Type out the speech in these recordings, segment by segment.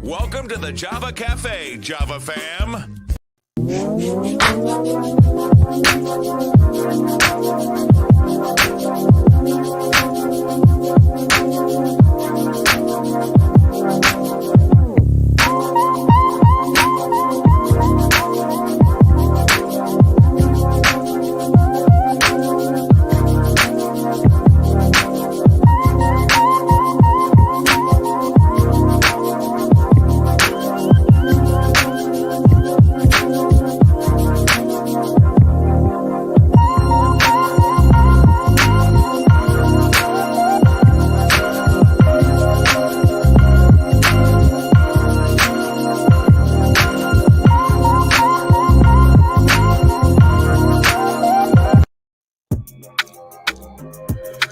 Welcome to the Java Cafe, Java fam.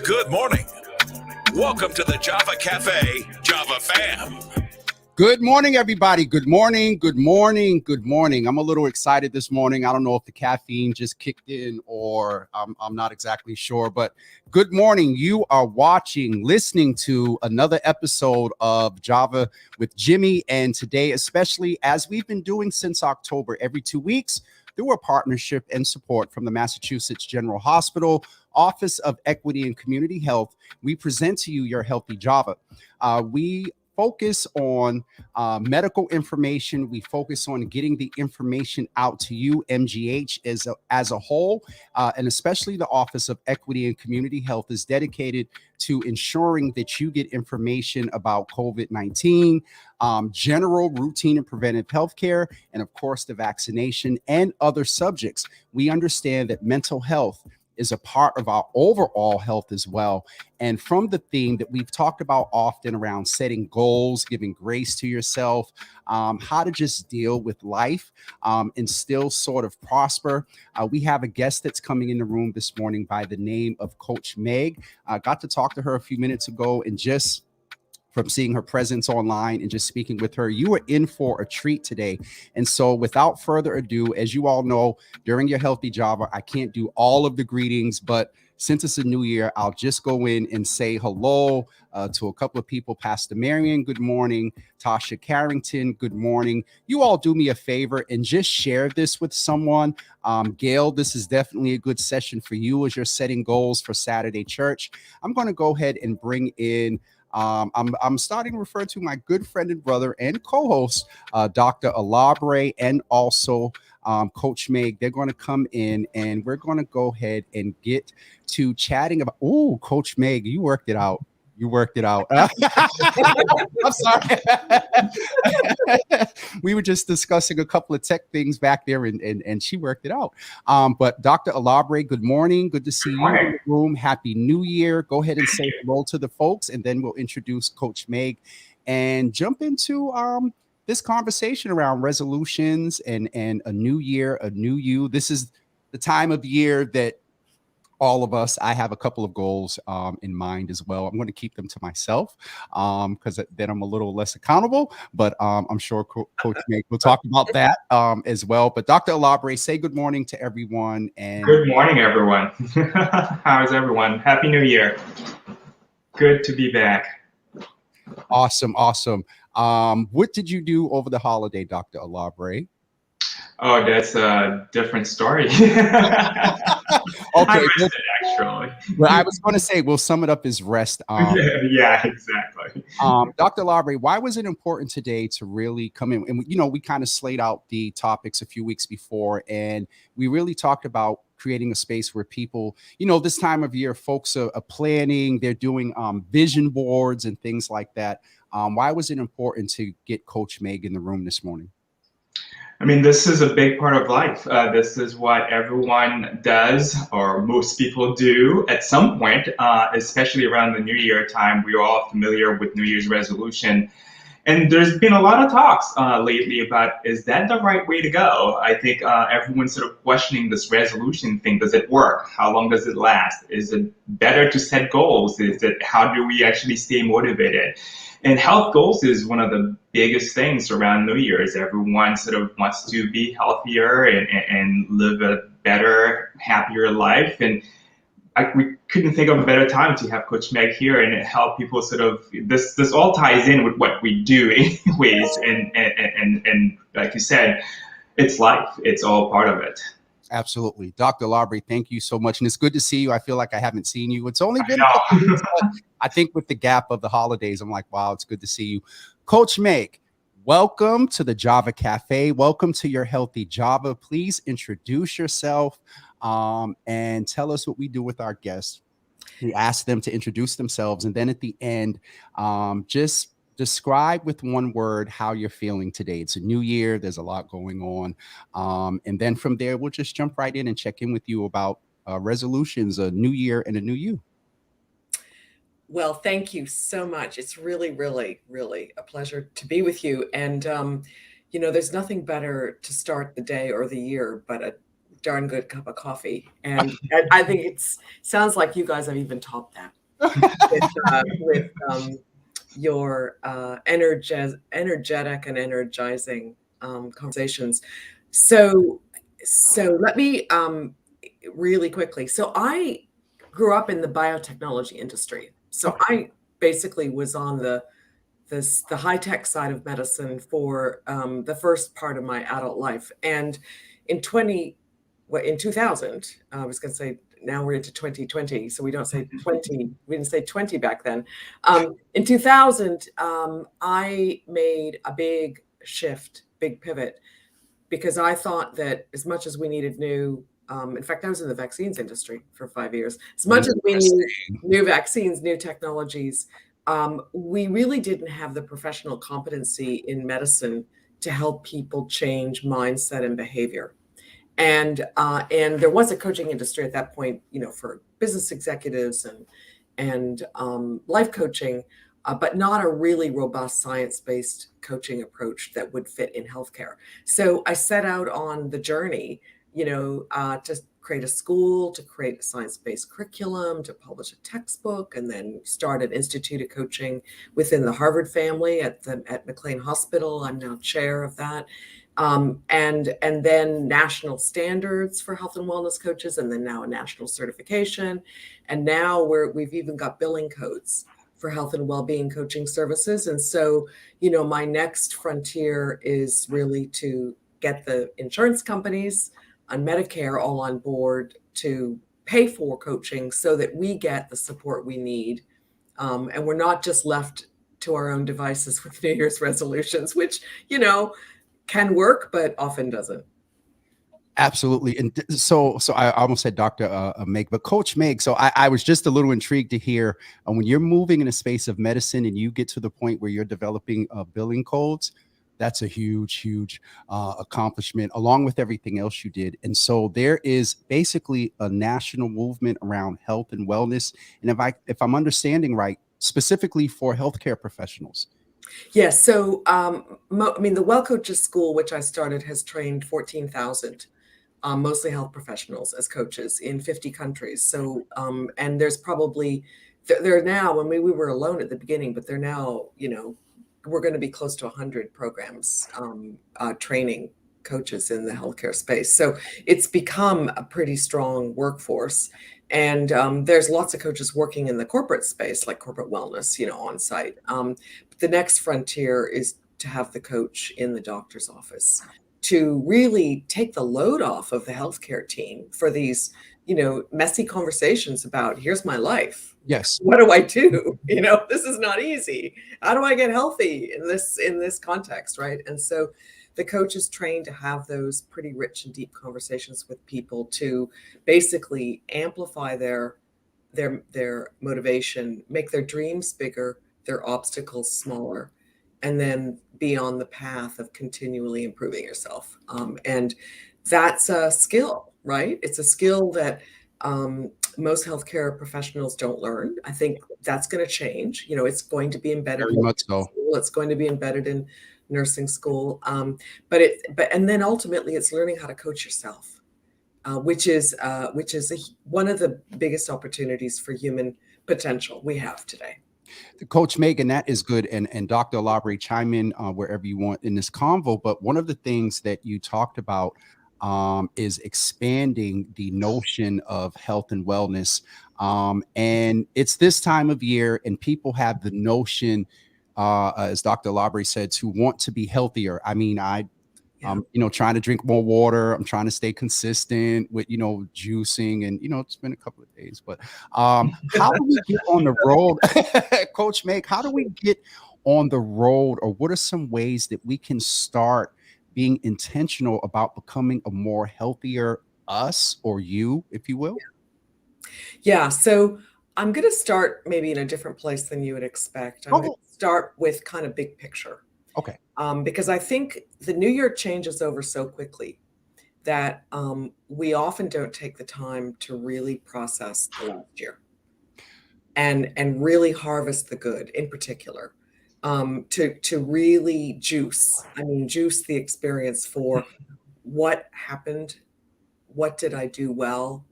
Good morning. Welcome to the Java Cafe, Java fam. Good morning, everybody. Good morning. Good morning. Good morning. I'm a little excited this morning. I don't know if the caffeine just kicked in or I'm not exactly sure, but good morning. You are listening to another episode of Java with Jimmy. And today, especially as we've been doing since October, every 2 weeks, through a partnership and support from the Massachusetts General Hospital Office of Equity and Community Health, we present to you your Healthy Java. We focus on medical information. We focus on getting the information out to you, MGH as a whole, and especially the Office of Equity and Community Health is dedicated to ensuring that you get information about COVID-19, general routine and preventive health care, and of course, the vaccination and other subjects. We understand that mental health is a part of our overall health as well. And from the theme that we've talked about often around setting goals, giving grace to yourself, how to just deal with life and still sort of prosper. We have a guest that's coming in the room this morning by the name of Coach Meg. I got to talk to her a few minutes ago, and just from seeing her presence online and just speaking with her, you are in for a treat today. And so without further ado, as you all know, during your Healthy Java, I can't do all of the greetings, but since it's a new year, I'll just go in and say hello to a couple of people. Pastor Marion, good morning. Tasha Carrington, good morning. You all do me a favor and just share this with someone. Gail, this is definitely a good session for you as you're setting goals for Saturday church. I'm going to go ahead and bring in I'm starting to refer to my good friend and brother and co-host, Dr. Alabre, and also Coach Meg. They're going to come in and we're going to go ahead and get to chatting about, Coach Meg, you worked it out. You worked it out. I'm sorry. We were just discussing a couple of tech things back there, and she worked it out. But Dr. Alabre, good morning. Good to see you in the room. Happy New Year. Go ahead and say hello to the folks, and then we'll introduce Coach Meg and jump into this conversation around resolutions and a new year, a new you. This is the time of year that all of us, I have a couple of goals in mind as well. I'm going to keep them to myself because then I'm a little less accountable, but I'm sure Coach Meg will talk about that as well. But Dr. Alabre, say good morning to everyone. And good morning, everyone. How's everyone? Happy New Year. Good to be back. Awesome. What did you do over the holiday, Dr. Alabre? Oh, that's a different story. Okay. I rested, actually. Well, I was going to say, we'll sum it up as rest. Yeah, exactly. Dr. Alabre, why was it important today to really come in? And, we kind of slayed out the topics a few weeks before, and we really talked about creating a space where people, this time of year, folks are planning, they're doing vision boards and things like that. Why was it important to get Coach Meg in the room this morning? I mean, this is a big part of life. This is what everyone does, or most people do at some point, especially around the New Year time. We're all familiar with New Year's resolution. And there's been a lot of talks lately about, is that the right way to go? I think everyone's sort of questioning this resolution thing. Does it work? How long does it last? Is it better to set goals? How do we actually stay motivated? And health goals is one of the biggest things around New Year's. Everyone sort of wants to be healthier and live a better, happier life. And we couldn't think of a better time to have Coach Meg here and help people sort of this all ties in with what we do anyways, and like you said, it's life. It's all part of it. Absolutely. Dr. Alabre, thank you so much. And it's good to see you. I feel like I haven't seen you. It's only been a couple of weeks, but I think with the gap of the holidays, I'm like, wow, it's good to see you. Coach Meg, welcome to the Java Cafe. Welcome to your Healthy Java. Please introduce yourself and tell us what we do with our guests. We ask them to introduce themselves. And then at the end, just describe with one word how you're feeling today. It's a new year. There's a lot going on. And then from there, we'll just jump right in and check in with you about resolutions, a new year and a new you. Well, thank you so much. It's really, really, really a pleasure to be with you. And, you know, there's nothing better to start the day or the year but a darn good cup of coffee. And I think it sounds like you guys have even topped that with your energetic and energizing conversations. So let me really quickly. So I grew up in the biotechnology industry. So I basically was on the high-tech side of medicine for the first part of my adult life. And in 2000, I was going to say, now we're into 2020, so we don't say 20. We didn't say 20 back then. In 2000, I made a big shift, big pivot, because I thought that as much as we needed new, in fact, I was in the vaccines industry for 5 years. As much as we need new vaccines, new technologies, we really didn't have the professional competency in medicine to help people change mindset and behavior. And there was a coaching industry at that point, you know, for business executives and life coaching, but not a really robust science-based coaching approach that would fit in healthcare. So I set out on the journey, you know, to create a school, to create a science-based curriculum, to publish a textbook, and then start an institute of coaching within the Harvard family at McLean Hospital. I'm now chair of that. And then national standards for health and wellness coaches, and then now a national certification. And now we've even got billing codes for health and well-being coaching services. And so, you know, my next frontier is really to get the insurance companies on Medicare all on board to pay for coaching so that we get the support we need. And we're not just left to our own devices with New Year's resolutions, which, you know, can work, but often doesn't. Absolutely. And so I almost said Dr. Meg, but Coach Meg. So I was just a little intrigued to hear when you're moving in a space of medicine and you get to the point where you're developing billing codes, that's a huge accomplishment along with everything else you did. And so there is basically a national movement around health and wellness. And if I'm understanding right, specifically for healthcare professionals. Yes. So, I mean, the Well Coaches School, which I started, has trained 14,000, mostly health professionals as coaches in 50 countries. So, and there's probably, they're now, I mean, we were alone at the beginning, but they're now, you know, we're going to be close to 100 programs training coaches in the healthcare space. So it's become a pretty strong workforce. And there's lots of coaches working in the corporate space, like corporate wellness, you know, on site. The next frontier is to have the coach in the doctor's office to really take the load off of the healthcare team for these, you know, messy conversations about, here's my life. Yes. What do I do? You know, this is not easy. How do I get healthy in this context, right? And so the coach is trained to have those pretty rich and deep conversations with people to basically amplify their motivation, make their dreams bigger, their obstacles smaller, and then be on the path of continually improving yourself. And that's a skill, right? It's a skill that most healthcare professionals don't learn. I think that's going to change. You know, it's going to be embedded. Very much so. It's going to be embedded in nursing school. And then ultimately it's learning how to coach yourself, which is one of the biggest opportunities for human potential we have today. Coach Megan, that is good. And Dr. Alabre, chime in wherever you want in this convo. But one of the things that you talked about is expanding the notion of health and wellness. And it's this time of year, and people have the notion, as Dr. Alabre said, to want to be healthier. I mean, I'm, trying to drink more water. I'm trying to stay consistent with, juicing, and, it's been a couple of days, but how do we get on the road? Coach Meg, how do we get on the road, or what are some ways that we can start being intentional about becoming a more healthier us, or you, if you will? Yeah. So I'm going to start maybe in a different place than you would expect. I'm going to start with kind of big picture. Okay. Because I think the new year changes over so quickly that we often don't take the time to really process the last year and really harvest the good in particular, to really juice the experience for what happened, what did I do well,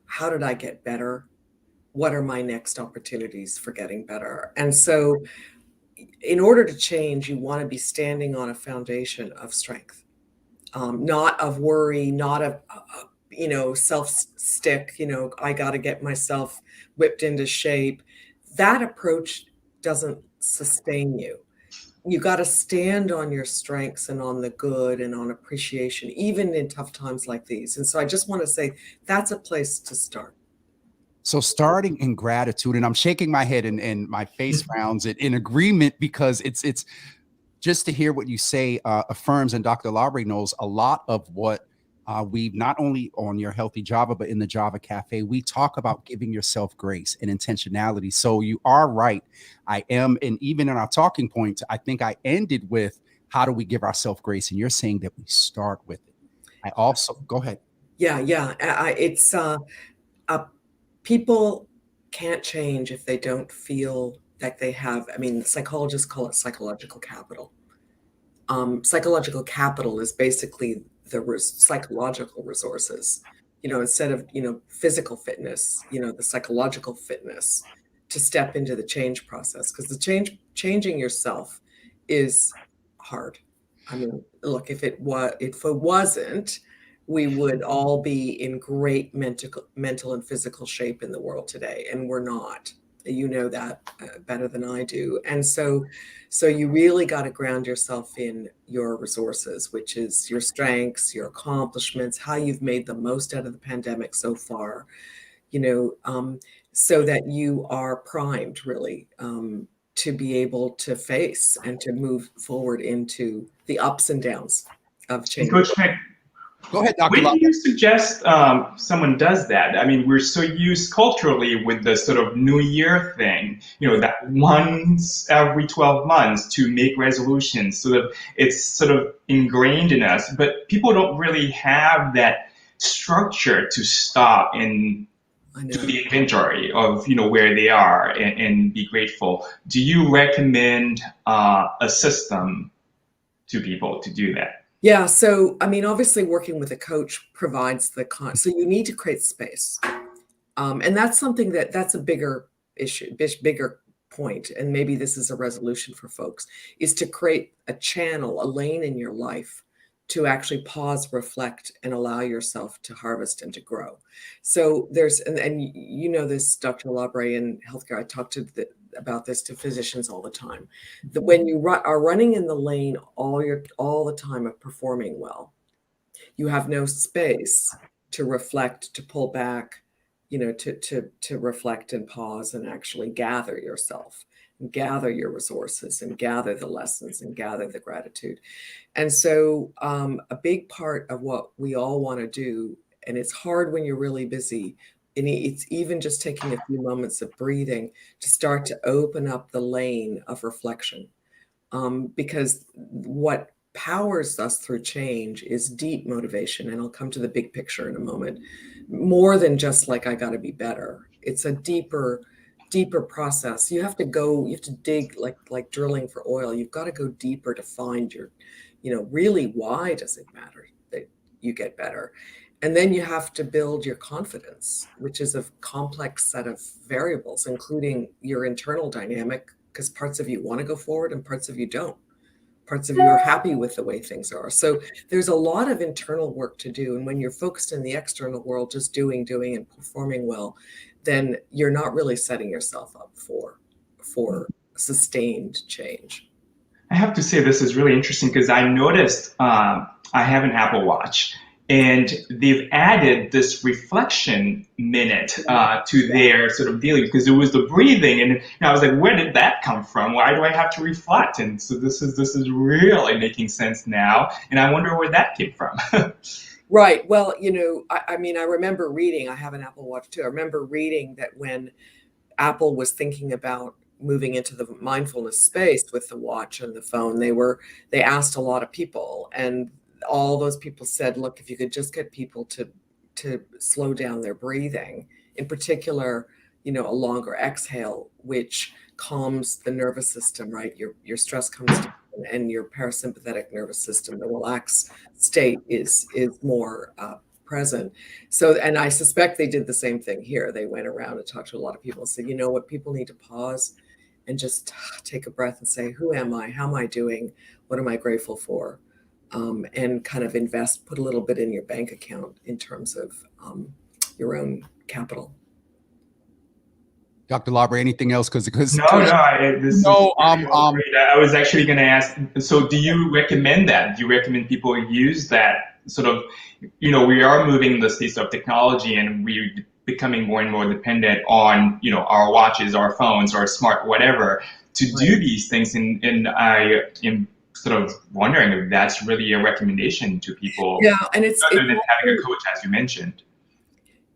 how did I get better, what are my next opportunities for getting better. And so in order to change, you want to be standing on a foundation of strength, not of worry, not of, self-stick, I got to get myself whipped into shape. That approach doesn't sustain you. You got to stand on your strengths and on the good and on appreciation, even in tough times like these. And so I just want to say that's a place to start. So starting in gratitude, and I'm shaking my head and my face rounds it in agreement, because it's just to hear what you say affirms, and Dr. Alabre knows a lot of what we've not only on your Healthy Java, but in the Java Cafe, we talk about giving yourself grace and intentionality. So you are right. I am. And even in our talking points, I think I ended with, how do we give ourselves grace? And you're saying that we start with it. I also, go ahead. Yeah. It's people can't change if they don't feel that they have, psychologists call it psychological capital. Psychological capital is basically the psychological resources, instead of, physical fitness, the psychological fitness to step into the change process. Because changing yourself is hard. Look, if it wasn't, we would all be in great mental and physical shape in the world today, and we're not. You know that better than I do. And so you really got to ground yourself in your resources, which is your strengths, your accomplishments, how you've made the most out of the pandemic so far, so that you are primed really to be able to face and to move forward into the ups and downs of change. Coach Mick, go ahead, Dr. when do you suggest someone does that? I mean, we're so used culturally with the sort of New Year thing, that once every 12 months to make resolutions. It's sort of ingrained in us, but people don't really have that structure to stop and do the inventory of where they are and be grateful. Do you recommend a system to people to do that? Yeah. So, obviously working with a coach provides so you need to create space. And that's something that's a bigger issue, bigger point. And maybe this is a resolution for folks, is to create a channel, a lane in your life to actually pause, reflect, and allow yourself to harvest and to grow. So there's, and this, Dr. Alabre, in healthcare, I talk about this to physicians all the time, that when you are running in the lane all the time of performing well, you have no space to reflect, to pull back, to reflect and pause and actually gather yourself, and gather your resources, and gather the lessons, and gather the gratitude. And so a big part of what we all want to do, and it's hard when you're really busy, and it's even just taking a few moments of breathing to start to open up the lane of reflection. Because what powers us through change is deep motivation. And I'll come to the big picture in a moment. More than just like, I got to be better. It's a deeper process. You have to dig like drilling for oil. You've got to go deeper to find your, really, why does it matter that you get better? And then you have to build your confidence, which is a complex set of variables, including your internal dynamic, because parts of you want to go forward and parts of you don't. parts of you are happy with the way things are. So there's a lot of internal work to do. And when you're focused in the external world, just doing and performing well, then you're not really setting yourself up for sustained change. I have to say this is really interesting because I noticed I have an Apple Watch, and they've added this reflection minute to their sort of daily, because it was the breathing, and I was like, where did that come from? Why do I have to reflect? And so this is really making sense now, and I wonder where that came from. Right. Well, I mean, I remember reading, I have an Apple Watch too. I remember reading that when Apple was thinking about moving into the mindfulness space with the watch and the phone, they asked a lot of people, and all those people said, look, if you could just get people to slow down their breathing, in particular, a longer exhale, which calms the nervous system, right? Your stress comes down, and your parasympathetic nervous system, the relaxed state, is more present. So, and I suspect they did the same thing here. They went around and talked to a lot of people and said, you know what, people need to pause and just take a breath and say, who am I? How am I doing? What am I grateful for? And kind of put a little bit in your bank account in terms of your own capital. Dr. Alabre, anything else? Because I was actually going to ask, so do you recommend that? Do you recommend people use that sort of, we are moving the space of technology, and we're becoming more and more dependent on, our watches, our phones, our smart whatever, to do these things. And I am sort of wondering if that's really a recommendation to people. Yeah, and it's other than having a coach, as you mentioned.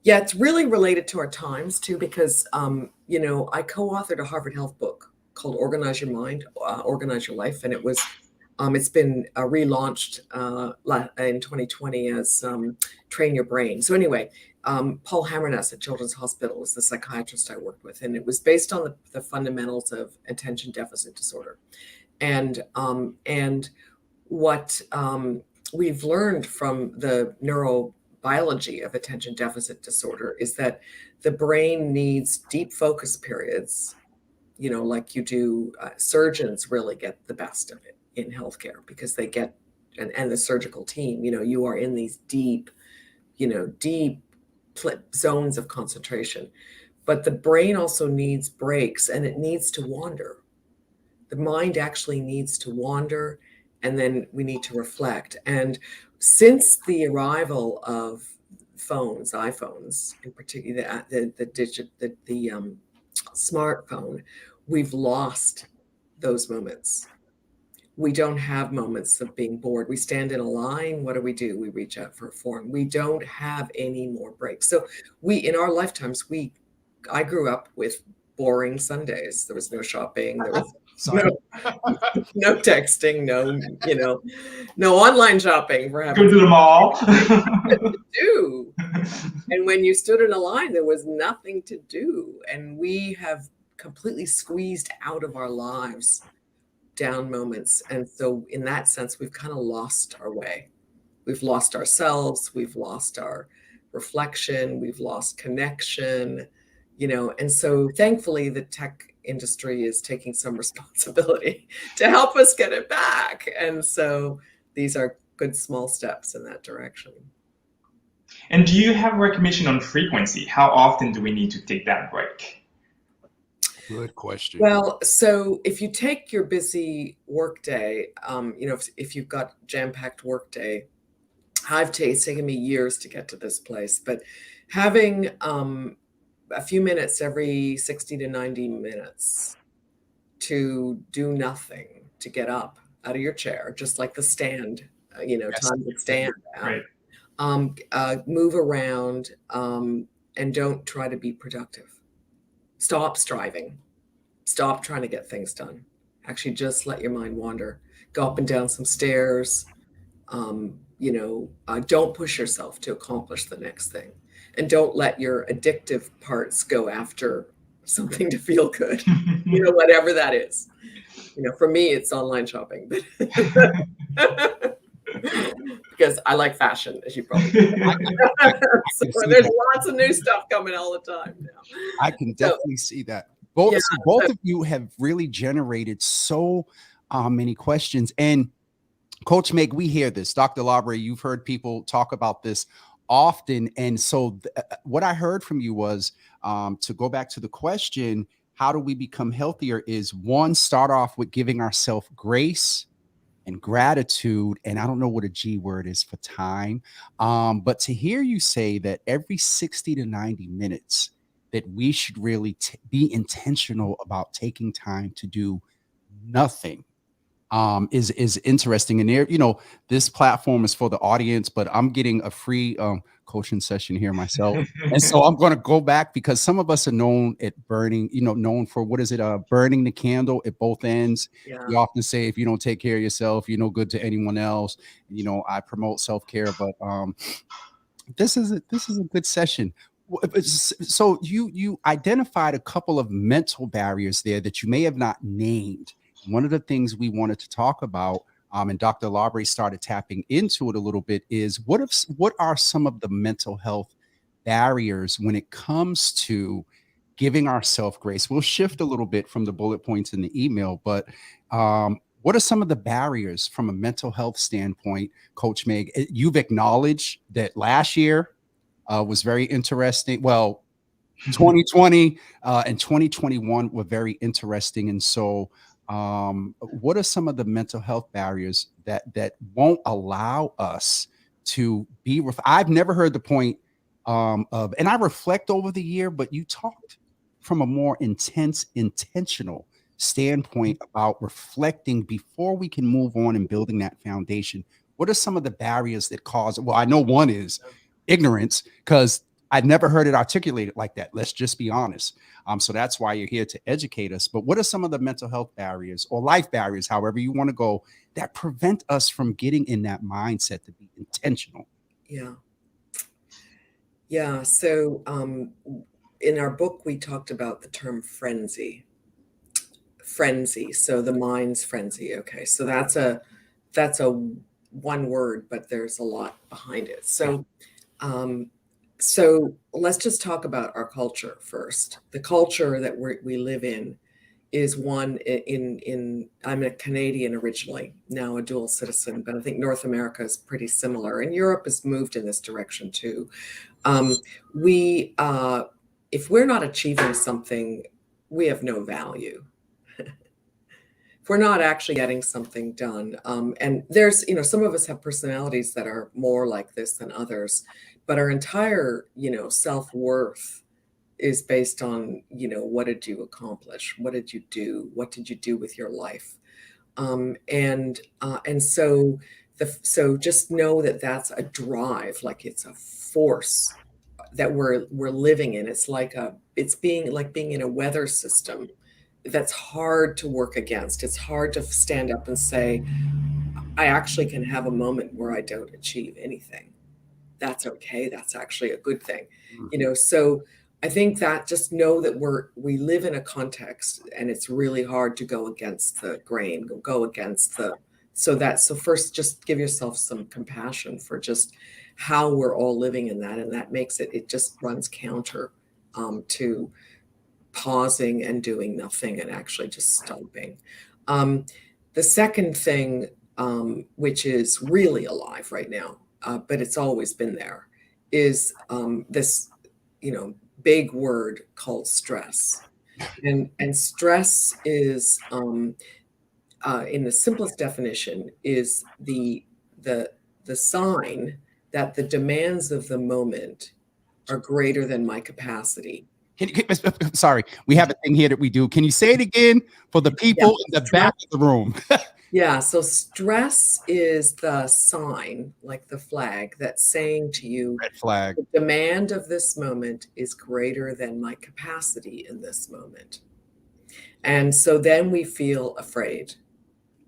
Yeah, it's really related to our times too, because I co-authored a Harvard Health book called "Organize Your Mind, Organize Your Life," and it's been relaunched in 2020 as "Train Your Brain." So anyway, Paul Hammerness at Children's Hospital is the psychiatrist I worked with, and it was based on the fundamentals of attention deficit disorder, and what we've learned from the neurobiology of attention deficit disorder is that the brain needs deep focus periods, like you do. Surgeons really get the best of it in healthcare because they get, and the surgical team, you are in these deep zones of concentration. But the brain also needs breaks, and it needs to wander. The mind actually needs to wander, and then we need to reflect. And since the arrival of iPhones in particular, the smartphone, we've lost those moments. We don't have moments of being bored. We stand in a line. What do? We reach out for a form. We don't have any more breaks. So in our lifetimes, I grew up with boring Sundays. There was no shopping. There was no texting, no online shopping. For Go to the mall. do. And when you stood in a line, there was nothing to do. And we have completely squeezed out of our lives down moments. And so in that sense, we've kind of lost our way. We've lost ourselves. We've lost our reflection. We've lost connection, and so thankfully the tech industry is taking some responsibility to help us get it back. And so these are good small steps in that direction. And do you have a recommendation on frequency? How often do we need to take that break? Good question. Well, so if you take your busy workday, if you've got jam-packed workday, it's taken me years to get to this place, but having a few minutes every 60 to 90 minutes to do nothing, to get up out of your chair, just like the stand, time to stand out. Right. Move around, and don't try to be productive. Stop striving. Stop trying to get things done. Actually, just let your mind wander. Go up and down some stairs. Don't push yourself to accomplish the next thing. And don't let your addictive parts go after something to feel good, whatever that is. For me, it's online shopping. Because I like fashion, as you probably know. So there's lots of new stuff coming all the time now. I can definitely see that. Both of you have really generated so many questions. And Coach Meg, we hear this. Dr. Alabre, you've heard people talk about this often. And so what I heard from you was, to go back to the question, how do we become healthier, is one, start off with giving ourselves grace and gratitude. And I don't know what a G word is for time. But to hear you say that every 60 to 90 minutes that we should really be intentional about taking time to do nothing, is interesting. And there, this platform is for the audience, but I'm getting a free coaching session here myself. And so I'm going to go back, because some of us are known at burning, known for, what is it? Burning the candle at both ends. Yeah. We often say, if you don't take care of yourself, you're no good to anyone else. I promote self-care, but this is a good session. So you identified a couple of mental barriers there that you may have not named. One of the things we wanted to talk about, and Dr. Alabre started tapping into it a little bit, is what are some of the mental health barriers when it comes to giving ourselves grace? We'll shift a little bit from the bullet points in the email, but what are some of the barriers from a mental health standpoint, Coach Meg? You've acknowledged that last year was very interesting. Well, 2020 and 2021 were very interesting. And so what are some of the mental health barriers that won't allow us to be I've never heard the point of, and I reflect over the year, but you talked from a more intentional standpoint about reflecting before we can move on and building that foundation. What are some of the barriers that cause? Well, I know one is ignorance, because I'd never heard it articulated like that. Let's just be honest. So that's why you're here, to educate us. But what are some of the mental health barriers or life barriers, however you want to go, that prevent us from getting in that mindset to be intentional? Yeah. Yeah. So in our book, we talked about the term frenzy. So the mind's frenzy. Okay. So that's a one word, but there's a lot behind it. So so let's just talk about our culture first. The culture that we live in is one in I'm a Canadian originally, now a dual citizen, but I think North America is pretty similar, and Europe has moved in this direction too. We if we're not achieving something, we have no value. If we're not actually getting something done, and there's, some of us have personalities that are more like this than others, but our entire, self-worth is based on, what did you accomplish? What did you do? What did you do with your life? And so so just know that that's a drive, like it's a force that we're living in. It's like being in a weather system that's hard to work against. It's hard to stand up and say, I actually can have a moment where I don't achieve anything. That's okay. That's actually a good thing. So I think that just know that we live in a context, and it's really hard to go against the grain, go against so first just give yourself some compassion for just how we're all living in that. And that makes it just runs counter to pausing and doing nothing and actually just stopping. The second thing, which is really alive right now, but it's always been there, is this, big word called stress. And stress is, in the simplest definition, is the sign that the demands of the moment are greater than my capacity. Sorry, we have a thing here that we do. Can you say it again for the people in the back of the room? Yeah, so stress is the sign, like the flag, that's saying to you, red flag. The demand of this moment is greater than my capacity in this moment. And so then we feel afraid.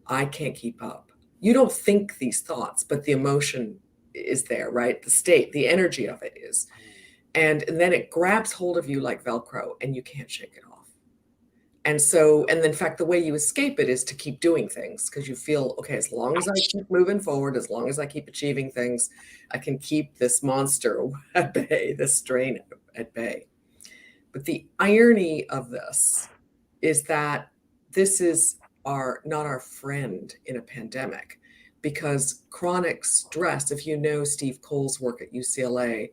I can't keep up. You don't think these thoughts, but the emotion is there, right? The state, the energy of it is. And then it grabs hold of you like Velcro, and you can't shake it off. And so, and in fact, the way you escape it is to keep doing things, because you feel, okay, as long as I keep moving forward, as long as I keep achieving things, I can keep this monster at bay, this strain at bay. But the irony of this is that this is are not our friend in a pandemic, because chronic stress, if you know Steve Cole's work at UCLA,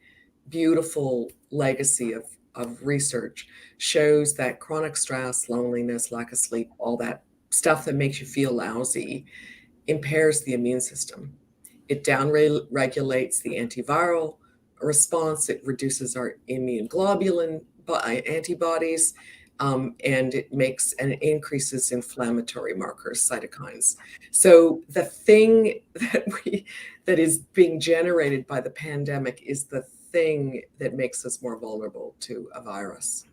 beautiful legacy of research, shows that chronic stress, loneliness, lack of sleep, all that stuff that makes you feel lousy impairs the immune system. It downregulates the antiviral response. It reduces our immune globulin antibodies, and it makes and it increases inflammatory markers, cytokines. So the thing that is being generated by the pandemic is the thing that makes us more vulnerable to a virus.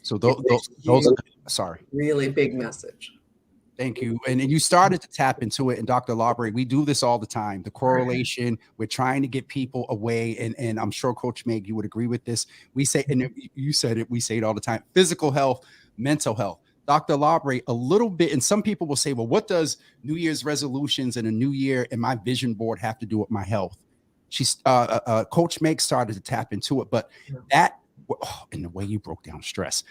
So those sorry. Really big message. Thank you. And you started to tap into it. And Dr. Alabre, we do this all the time. The correlation, we're trying to get people away. And I'm sure Coach Meg, you would agree with this. We say, and you said it, we say it all the time, physical health, mental health. Dr. Alabre, a little bit, and some people will say, well, what does New Year's resolutions and a new year and my vision board have to do with my health? She's Coach Meg started to tap into it, but that, and the way you broke down stress,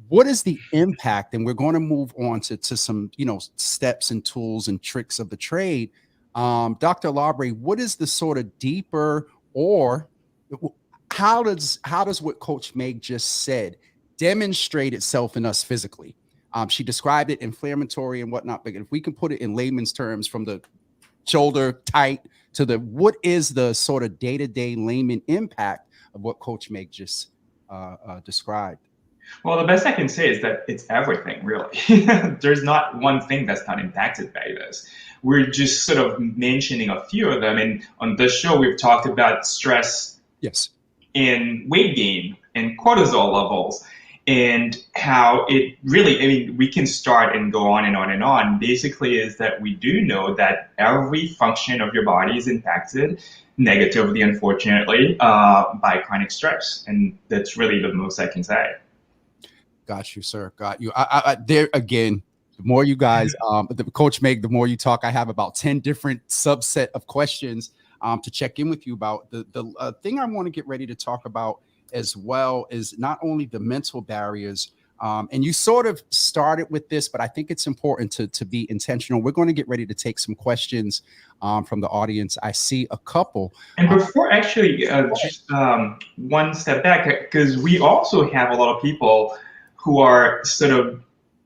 what is the impact? And we're going to move on to some, steps and tools and tricks of the trade. Dr. Alabre, what is the sort of deeper, or how does what Coach Meg just said demonstrate itself in us physically? She described it inflammatory and whatnot, but if we can put it in layman's terms, from the shoulder tight to what is the sort of day-to-day layman impact of what Coach Meg just described? Well, the best I can say is that it's everything, really. There's not one thing that's not impacted by this. We're just sort of mentioning a few of them. And on this show, we've talked about stress, yes, in weight gain and cortisol levels, and how it really, we can start and go on and on and on. Basically is that we do know that every function of your body is impacted negatively, unfortunately, by chronic stress. And that's really the most I can say. Got you, sir. Got you. I there again, the more you guys, the Coach Meg, the more you talk, I have about 10 different subset of questions to check in with you about. The thing I want to get ready to talk about as well is not only the mental barriers, and you sort of started with this, but I think it's important to be intentional. We're going to get ready to take some questions from the audience. I see a couple. And before actually, just one step back, because we also have a lot of people who are sort of,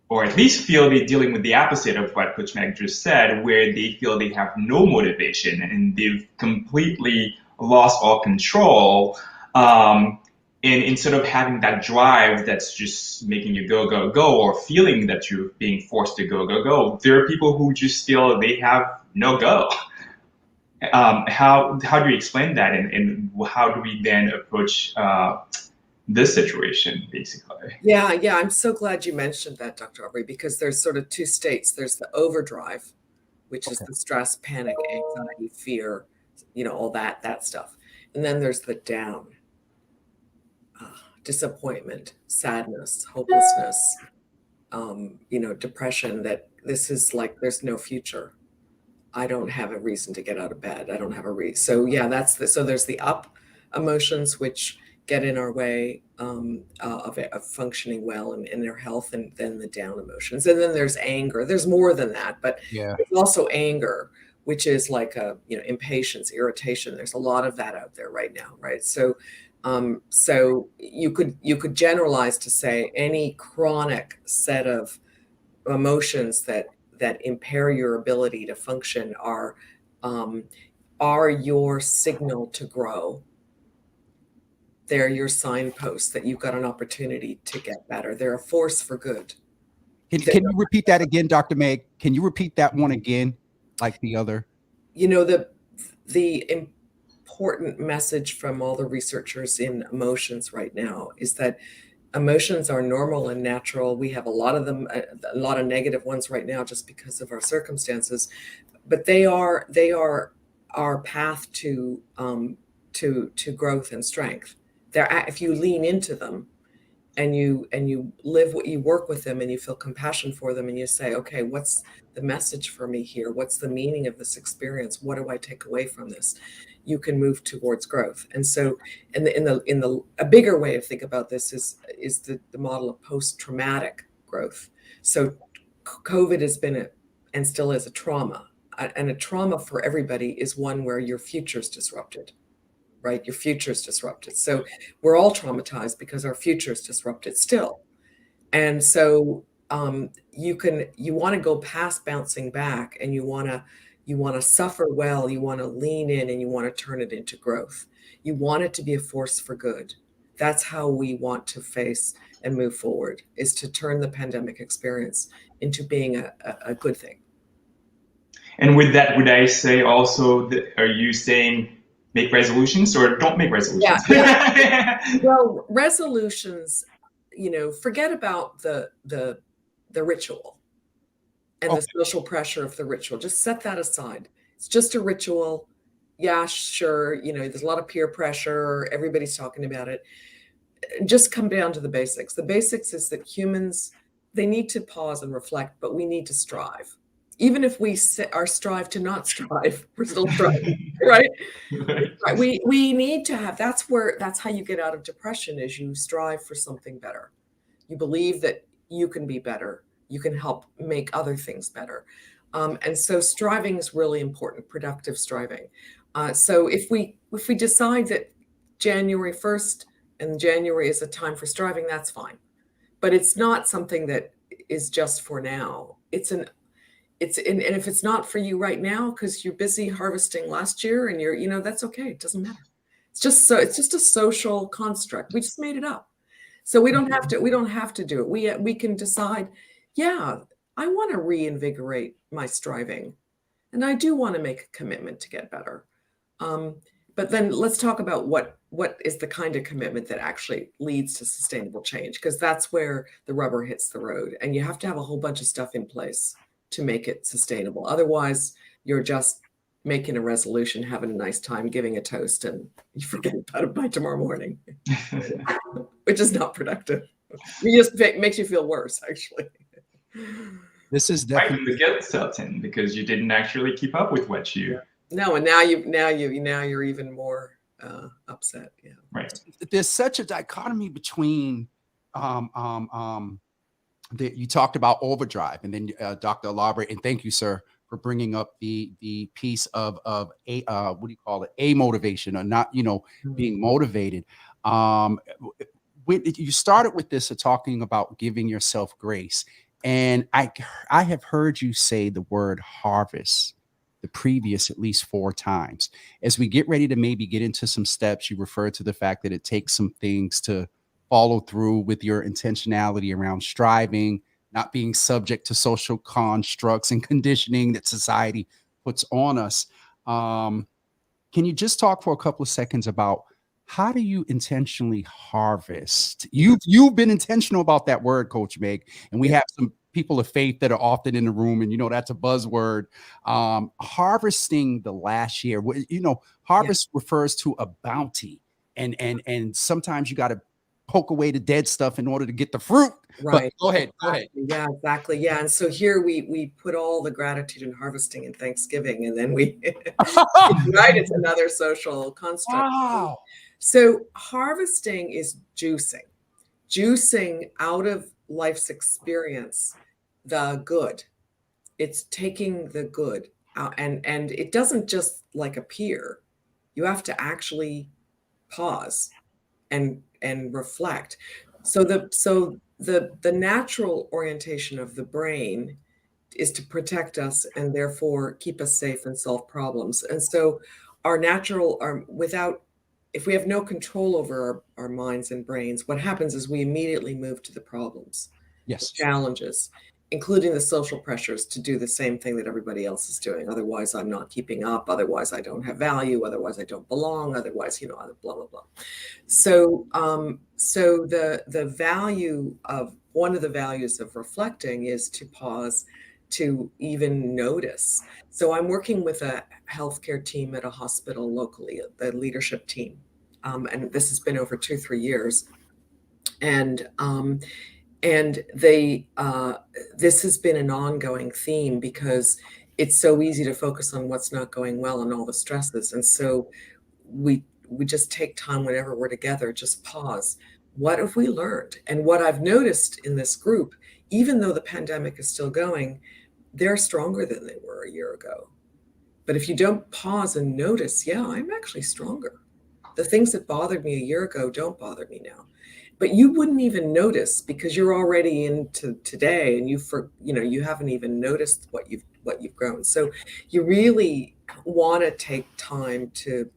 or at least feel they're dealing with the opposite of what Coach Meg just said, where they feel they have no motivation and they've completely lost all control. And instead of having that drive that's just making you go, go, go, or feeling that you're being forced to go, go, go, there are people who just feel they have no go. How do you explain that? And how do we then approach this situation, basically? Yeah, I'm so glad you mentioned that, Dr. Alabre, because there's sort of two states. There's the overdrive, which is the stress, panic, anxiety, fear, all that stuff. And then there's the down, disappointment, sadness, hopelessness, depression, that this is like, there's no future. I don't have a reason to get out of bed. I don't have a reason. So yeah, so there's the up emotions, which get in our way of functioning well in their health, and then the down emotions. And then there's anger. There's more than that, but there's also anger, which is like impatience, irritation. There's a lot of that out there right now, right? So so you could generalize to say any chronic set of emotions that impair your ability to function are your signal to grow. They're your signposts that you've got an opportunity to get better. They're a force for good. Can you repeat that again, Dr. Meg? Can you repeat that one again, like the other? The important message from all the researchers in emotions right now is that emotions are normal and natural. We have a lot of them, a lot of negative ones right now just because of our circumstances, but they are our path to growth and strength. If you lean into them and you live what you work with them, and you feel compassion for them, and you say, okay, what's the message for me here? What's the meaning of this experience? What do I take away from this? You can move towards growth. And so a bigger way to think about this is the model of post-traumatic growth. So COVID has been and still is a trauma. And a trauma for everybody is one where your future is disrupted, right? Your future is disrupted. So we're all traumatized because our future is disrupted still. And so you want to go past bouncing back, and you want to suffer well, you want to lean in, and you want to turn it into growth. You want it to be a force for good. That's how we want to face and move forward, is to turn the pandemic experience into being a good thing. And with that, would I say also that, are you saying make resolutions or don't make resolutions? Yeah. Well, resolutions, forget about the ritual and the social pressure of the ritual. Just set that aside. It's just a ritual. Yeah, sure. There's a lot of peer pressure. Everybody's talking about it. Just come down to the basics. The basics is that humans, they need to pause and reflect, but we need to strive. Even if we strive to not strive, we're still striving, right? Right. We need to have, that's how you get out of depression, is you strive for something better. You believe that you can be better. You can help make other things better. And so striving is really important, productive striving. So if we decide that January 1st and January is a time for striving, that's fine. But it's not something that is just for now. And if it's not for you right now because you're busy harvesting last year, and that's okay. It doesn't matter. It's just a social construct. We just made it up. So we don't have to do it. We can decide, yeah, I want to reinvigorate my striving, and I do want to make a commitment to get better. But then let's talk about what is the kind of commitment that actually leads to sustainable change, because that's where the rubber hits the road, and you have to have a whole bunch of stuff in place to make it sustainable. Otherwise, you're just making a resolution, having a nice time, giving a toast, and you forget about it by tomorrow morning, which is not productive. It makes you feel worse, actually. This is definitely the guilt sets in because you didn't actually keep up with what you. No, and now you're even more upset. Yeah. Right. There's such a dichotomy between you talked about overdrive, and then Dr. Alabre, and thank you, sir, for bringing up the piece of a what do you call it, a motivation, or not, being motivated. When you started with this, talking about giving yourself grace, and I have heard you say the word harvest the previous at least 4 times. As we get ready to maybe get into some steps, you refer to the fact that it takes some things to follow through with your intentionality around striving, not being subject to social constructs and conditioning that society puts on us. Can you just talk for a couple of seconds about how do you intentionally harvest? You've been intentional about that word, Coach Meg, and we have some people of faith that are often in the room, and that's a buzzword. Harvesting the last year, harvest refers to a bounty, and sometimes you got to poke away the dead stuff in order to get the fruit. Right. But go ahead. Yeah, exactly. Yeah. And so here we put all the gratitude in harvesting and Thanksgiving, and then we, right, it's another social construct. Wow. So harvesting is juicing out of life's experience the good. It's taking the good out, and it doesn't just like appear. You have to actually pause and reflect. So the natural orientation of the brain is to protect us and therefore keep us safe and solve problems. And so if we have no control over our minds and brains, what happens is we immediately move to the problems, yes, challenges, including the social pressures to do the same thing that everybody else is doing. Otherwise, I'm not keeping up. Otherwise, I don't have value. Otherwise, I don't belong. Otherwise, blah, blah, blah. So the value of one of the values of reflecting is to pause, to even notice. So I'm working with a healthcare team at a hospital locally, the leadership team. And this has been over 2-3 years. And this has been an ongoing theme because it's so easy to focus on what's not going well and all the stresses. And so we just take time whenever we're together, just pause. What have we learned? And what I've noticed in this group, even though the pandemic is still going, they're stronger than they were a year ago. But if you don't pause and notice, yeah, I'm actually stronger. The things that bothered me a year ago don't bother me now. But you wouldn't even notice because you're already into today, and you haven't even noticed what you've grown. So you really want to take time to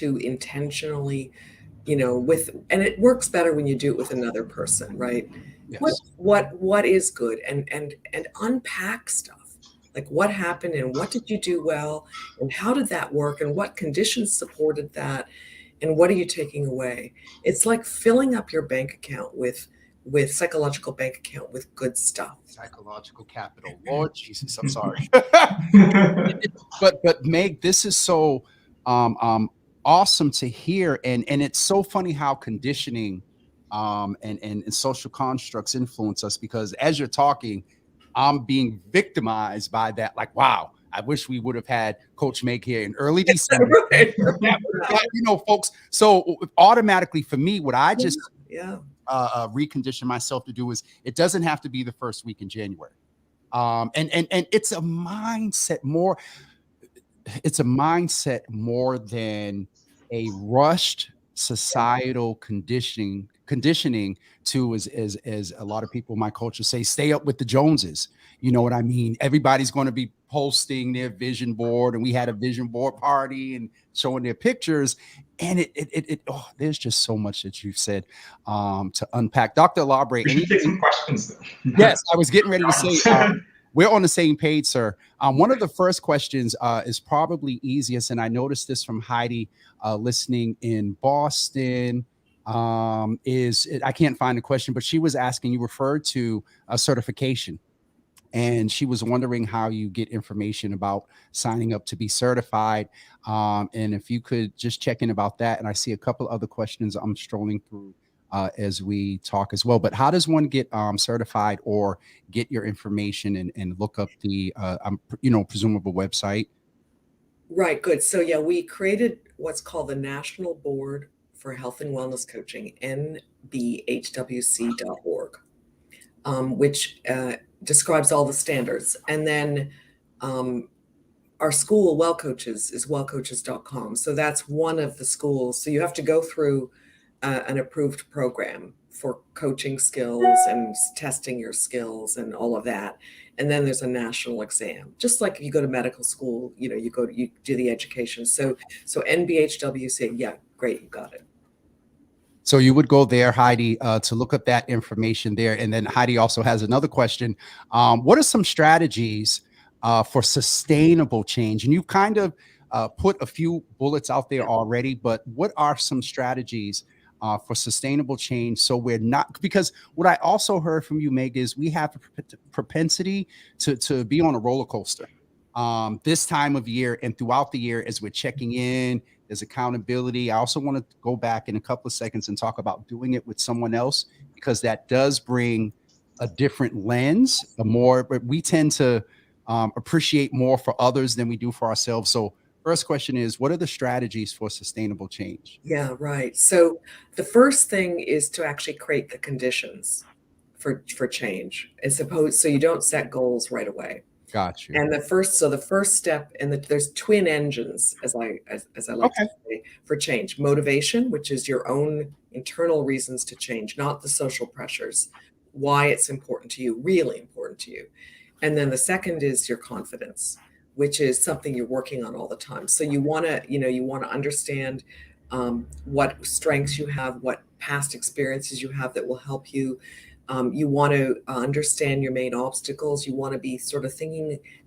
intentionally, and it works better when you do it with another person, right? Yes. What is good, and unpack stuff. Like what happened and what did you do well and how did that work and what conditions supported that and what are you taking away? It's like filling up your bank account with psychological bank account with good stuff. Psychological capital. Lord Jesus, I'm sorry. But Meg, this is so awesome to hear, and it's so funny how conditioning and social constructs influence us, because as you're talking, I'm being victimized by that. Like, wow, I wish we would have had Coach Meg here in early December. Right. Folks. So automatically for me, what I just Yeah. recondition myself to do is it doesn't have to be the first week in January. And it's a mindset more. It's a mindset more than a rushed societal conditioning to, as a lot of people in my culture say, stay up with the Joneses. You know what I mean? Everybody's going to be posting their vision board, and we had a vision board party and showing their pictures. And there's just so much that you've said to unpack. Dr. Alabre, We should take some questions though. Yes, I was getting ready to say, we're on the same page, sir. One of the first questions is probably easiest, and I noticed this from Heidi listening in Boston. I can't find the question, but she was asking, you referred to a certification, and she was wondering how you get information about signing up to be certified. And if you could just check in about that. And I see a couple other questions I'm strolling through as we talk as well. But how does one get certified or get your information and look up the presumable website? Right, good. So yeah, we created what's called the National Board for Health and Wellness Coaching, nbhwc.org, which describes all the standards. And then our school, Well Coaches, is wellcoaches.com. So that's one of the schools. So you have to go through an approved program for coaching skills and testing your skills and all of that. And then there's a national exam, just like if you go to medical school, you do the education. So NBHWC, yeah, great, you got it. So you would go there, Heidi, to look up that information there. And then Heidi also has another question. What are some strategies for sustainable change? And you kind of put a few bullets out there already, but what are some strategies for sustainable change? So we're not, because what I also heard from you, Meg, is we have a propensity to be on a roller coaster this time of year and throughout the year as we're checking in. There's accountability. I also want to go back in a couple of seconds and talk about doing it with someone else, because that does bring a different lens. We tend to appreciate more for others than we do for ourselves. So first question is, what are the strategies for sustainable change? Yeah, right. So the first thing is to actually create the conditions for change, so you don't set goals right away. Got you. And the first step, and there's twin engines, as I like to say, for change: motivation, which is your own internal reasons to change, not the social pressures, why it's important to you, really important to you. And then the second is your confidence, which is something you're working on all the time. So you want to understand what strengths you have, what past experiences you have that will help you. You want to understand your main obstacles. You want to be sort of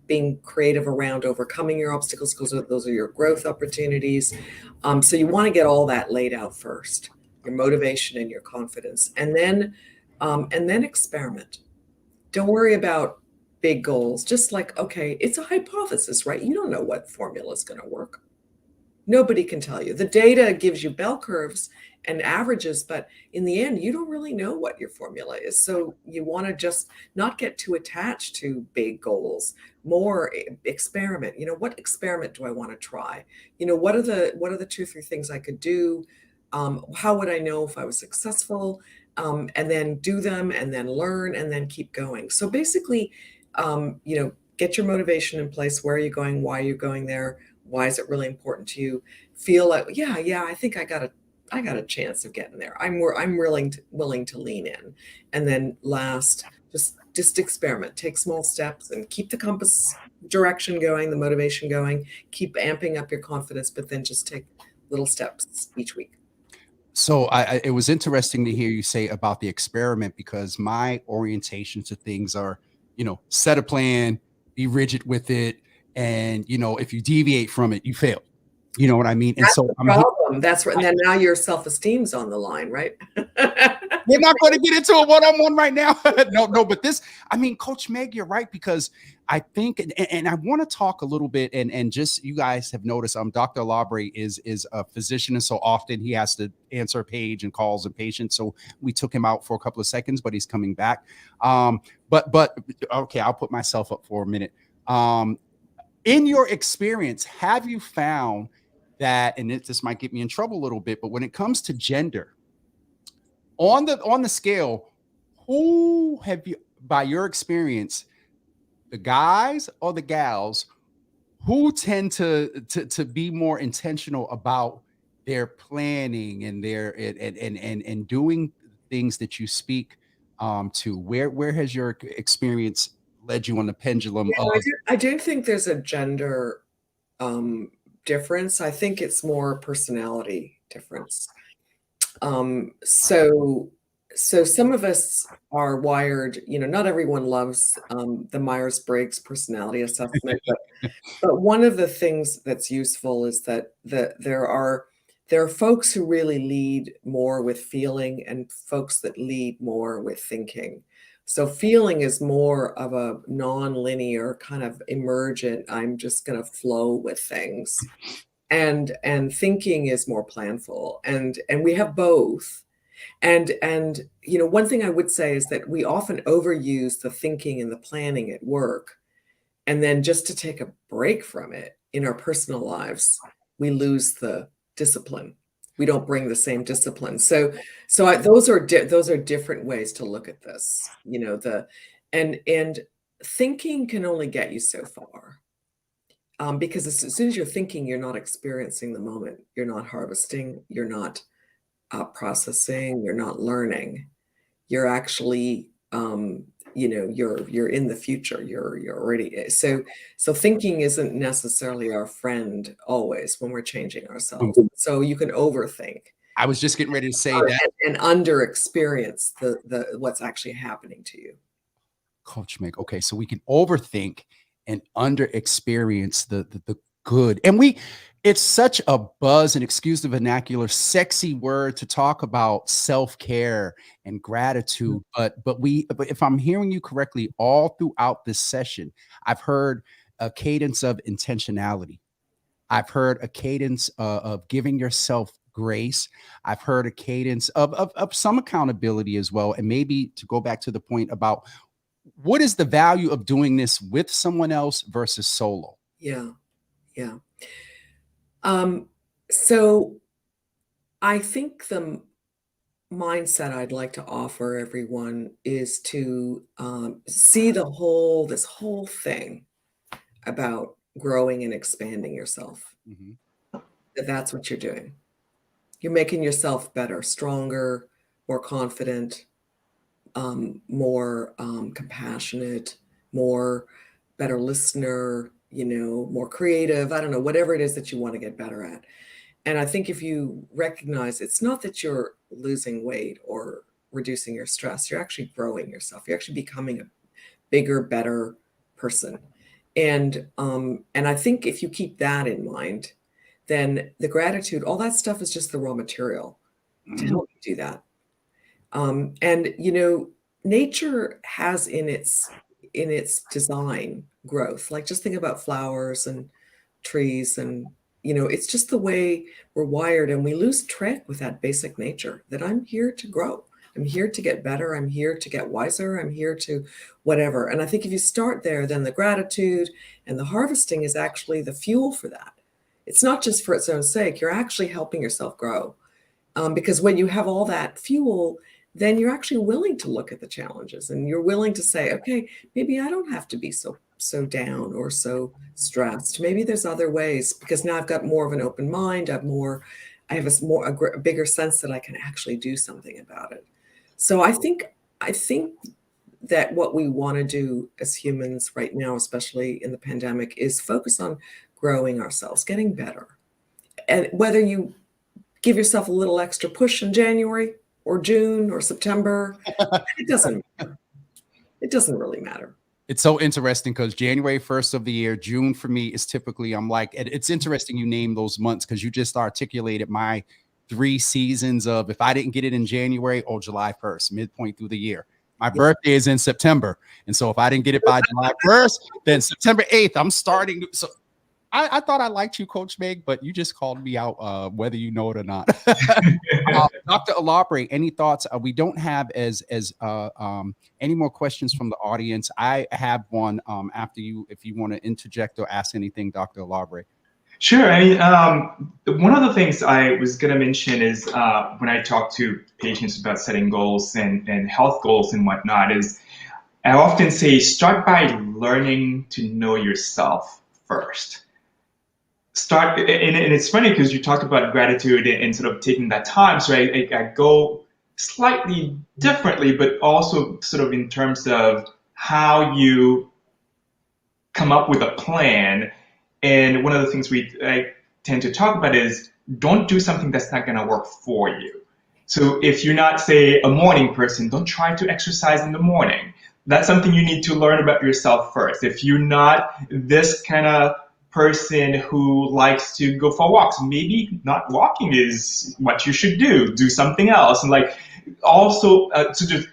being creative around overcoming your obstacles, because those are your growth opportunities. So you want to get all that laid out first, your motivation and your confidence, and then experiment. Don't worry about big goals. Just like, okay, it's a hypothesis, right? You don't know what formula is going to work. Nobody can tell you. The data gives you bell curves and averages, but in the end, you don't really know what your formula is. So you want to just not get too attached to big goals, more experiment. What experiment do I want to try? What are the 2 or 3 things I could do How would I know if I was successful? And then do them, and then learn, and then keep going. So basically, get your motivation in place. Where are you going? Why are you going there? Why is it really important to you? Feel like, yeah, I think I got a chance of getting there. I'm willing to lean in. And then last, just experiment, take small steps, and keep the compass direction going, the motivation going, keep amping up your confidence, but then just take little steps each week. So it was interesting to hear you say about the experiment, because my orientation to things are, set a plan, be rigid with it. And, if you deviate from it, you fail. You know what I mean? And That's so the problem. That's right. And then now your self-esteem's on the line, right? we're not going to get into a one-on-one right now. No, but this, Coach Meg, you're right, because I think, and I want to talk a little bit, and just, you guys have noticed, Dr. Alabre is a physician, and so often he has to answer a page and calls and patients. So we took him out for a couple of seconds, but he's coming back. But okay, I'll put myself up for a minute. In your experience, have you found that, and this might get me in trouble a little bit, but when it comes to gender, on the scale, who have you, by your experience, the guys or the gals, who tend to be more intentional about their planning and their and doing things that you speak to? Where has your experience led you on the pendulum of? I do think there's a gender difference. I think it's more personality difference. So some of us are wired, not everyone loves the Myers-Briggs personality assessment, but one of the things that's useful is that there are folks who really lead more with feeling, and folks that lead more with thinking. So feeling is more of a non-linear kind of emergent, I'm just going to flow with things. And thinking is more planful, and we have both. And one thing I would say is that we often overuse the thinking and the planning at work, and then just to take a break from it in our personal lives, we lose the discipline. We don't bring the same discipline. So those are different ways to look at this. And thinking can only get you so far. Because as soon as you're thinking, you're not experiencing the moment. You're not harvesting. You're not processing. You're not learning. You're actually, you're in the future. You're already. So thinking isn't necessarily our friend always when we're changing ourselves. So you can overthink. I was just getting ready to say that, and under experience the what's actually happening to you. Coach Meg. Okay, so we can overthink and under experience the good. And it's such a buzz, and excuse the vernacular, sexy word to talk about self-care and gratitude. But if I'm hearing you correctly, all throughout this session, I've heard a cadence of intentionality. I've heard a cadence of giving yourself grace. I've heard a cadence of some accountability as well. And maybe to go back to the point about, what is the value of doing this with someone else versus solo? Yeah. So I think the mindset I'd like to offer everyone is to see this whole thing about growing and expanding yourself. Mm-hmm. That's what you're doing. You're making yourself better, stronger, more confident, more compassionate, better listener, more creative. I don't know, whatever it is that you want to get better at. And I think if you recognize it's not that you're losing weight or reducing your stress, you're actually growing yourself. You're actually becoming a bigger, better person. And I think if you keep that in mind, then the gratitude, all that stuff is just the raw material to help you do that. And nature has in its design growth. Like, just think about flowers and trees, and it's just the way we're wired, and we lose track with that basic nature that I'm here to grow. I'm here to get better. I'm here to get wiser. I'm here to whatever. And I think if you start there, then the gratitude and the harvesting is actually the fuel for that. It's not just for its own sake. You're actually helping yourself grow. Because when you have all that fuel, then you're actually willing to look at the challenges, and you're willing to say, okay, maybe I don't have to be so down or so stressed. Maybe there's other ways, because now I've got more of an open mind. I have a bigger sense that I can actually do something about it. So I think that what we want to do as humans right now, especially in the pandemic, is focus on growing ourselves, getting better. And whether you give yourself a little extra push in January or June or September, it doesn't matter. It doesn't really matter. It's so interesting because January 1st of the year, June for me is typically, I'm like, it's interesting you name those months because you just articulated my 3 seasons of if I didn't get it in January or July 1st, midpoint through the year. My birthday is in September. And so if I didn't get it by July 1st, then September 8th, I'm starting. So I thought I liked you, Coach Meg, but you just called me out, whether you know it or not. Dr. Alabre, any thoughts? We don't have any more questions from the audience. I have one after you, if you want to interject or ask anything, Dr. Alabre. Sure. I mean, one of the things I was going to mention is when I talk to patients about setting goals and health goals and whatnot, is I often say start by learning to know yourself first. And it's funny because you talked about gratitude and sort of taking that time. So I go slightly differently, but also sort of in terms of how you come up with a plan. And one of the things I tend to talk about is don't do something that's not going to work for you. So if you're not, say, a morning person, don't try to exercise in the morning. That's something you need to learn about yourself first. If you're not this kind of person who likes to go for walks, maybe not walking is what you should do. Do something else. And like also so just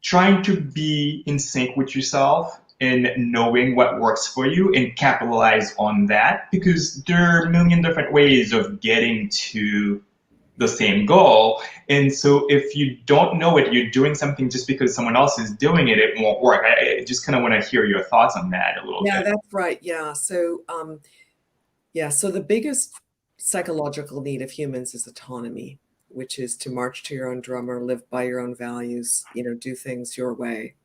trying to be in sync with yourself and knowing what works for you and capitalize on that, because there are a million different ways of getting to the same goal. And so if you don't know it, you're doing something just because someone else is doing it, it won't work. I just kind of want to hear your thoughts on that a little bit. Yeah, that's right. Yeah. So, so the biggest psychological need of humans is autonomy, which is to march to your own drummer, live by your own values, do things your way.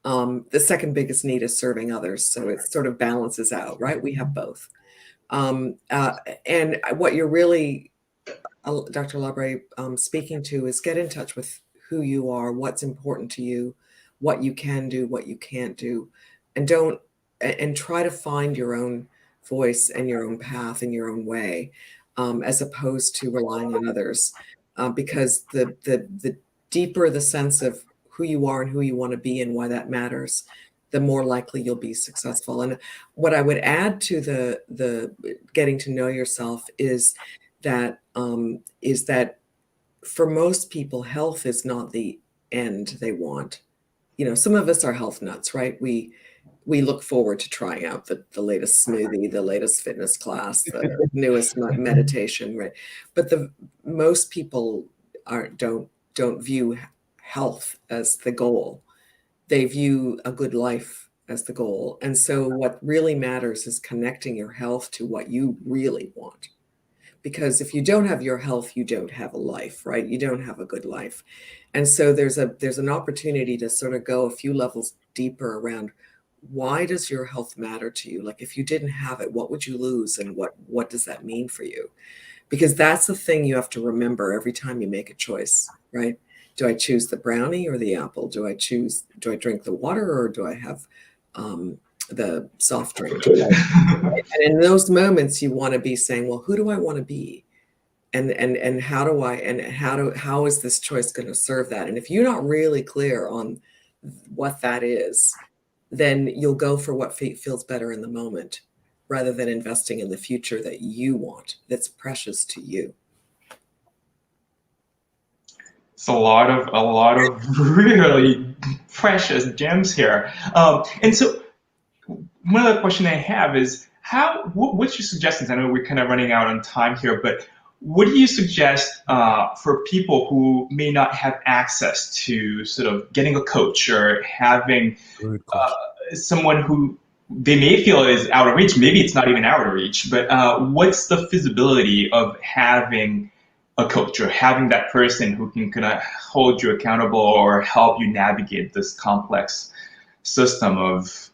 The second biggest need is serving others. So it sort of balances out, right? We have both. And what you're really, Dr. Alabre, speaking to is get in touch with who you are, what's important to you, what you can do, what you can't do, and try to find your own voice and your own path and your own way, as opposed to relying on others, because the deeper the sense of who you are and who you want to be and why that matters, the more likely you'll be successful. And what I would add to the getting to know yourself is that for most people, health is not the end they want. Some of us are health nuts, right? We look forward to trying out the latest smoothie, the latest fitness class, the newest meditation, right? But most people don't view health as the goal. They view a good life as the goal. And so what really matters is connecting your health to what you really want. Because if you don't have your health, you don't have a life, right? You don't have a good life. And so there's an opportunity to sort of go a few levels deeper around, why does your health matter to you? Like, if you didn't have it, what would you lose? And what does that mean for you? Because that's the thing you have to remember every time you make a choice, right? Do I choose the brownie or the apple? Do I drink the water, or do I have the soft drink? And in those moments, you want to be saying, well, who do I want to be? And how is this choice going to serve that? And if you're not really clear on what that is, then you'll go for what feels better in the moment, rather than investing in the future that you want, that's precious to you. It's a lot of really precious gems here. And so one other question I have is, what's your suggestions? I know we're kind of running out on time here, but what do you suggest for people who may not have access to sort of getting a coach or having someone who they may feel is out of reach? Maybe it's not even out of reach, but what's the feasibility of having a coach or having that person who can kind of hold you accountable or help you navigate this complex system of.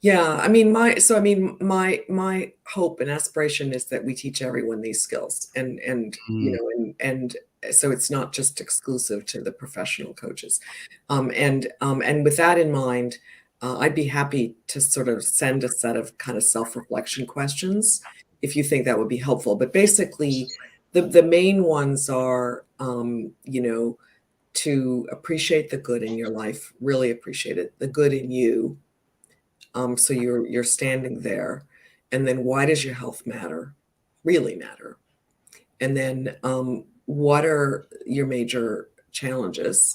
Yeah, my hope and aspiration is that we teach everyone these skills, and and so it's not just exclusive to the professional coaches. And with that in mind, I'd be happy to sort of send a set of kind of self-reflection questions if you think that would be helpful. But basically, the main ones are, to appreciate the good in your life, really appreciate it, the good in you. So you're standing there, and then why does your health matter, really matter? And then what are your major challenges?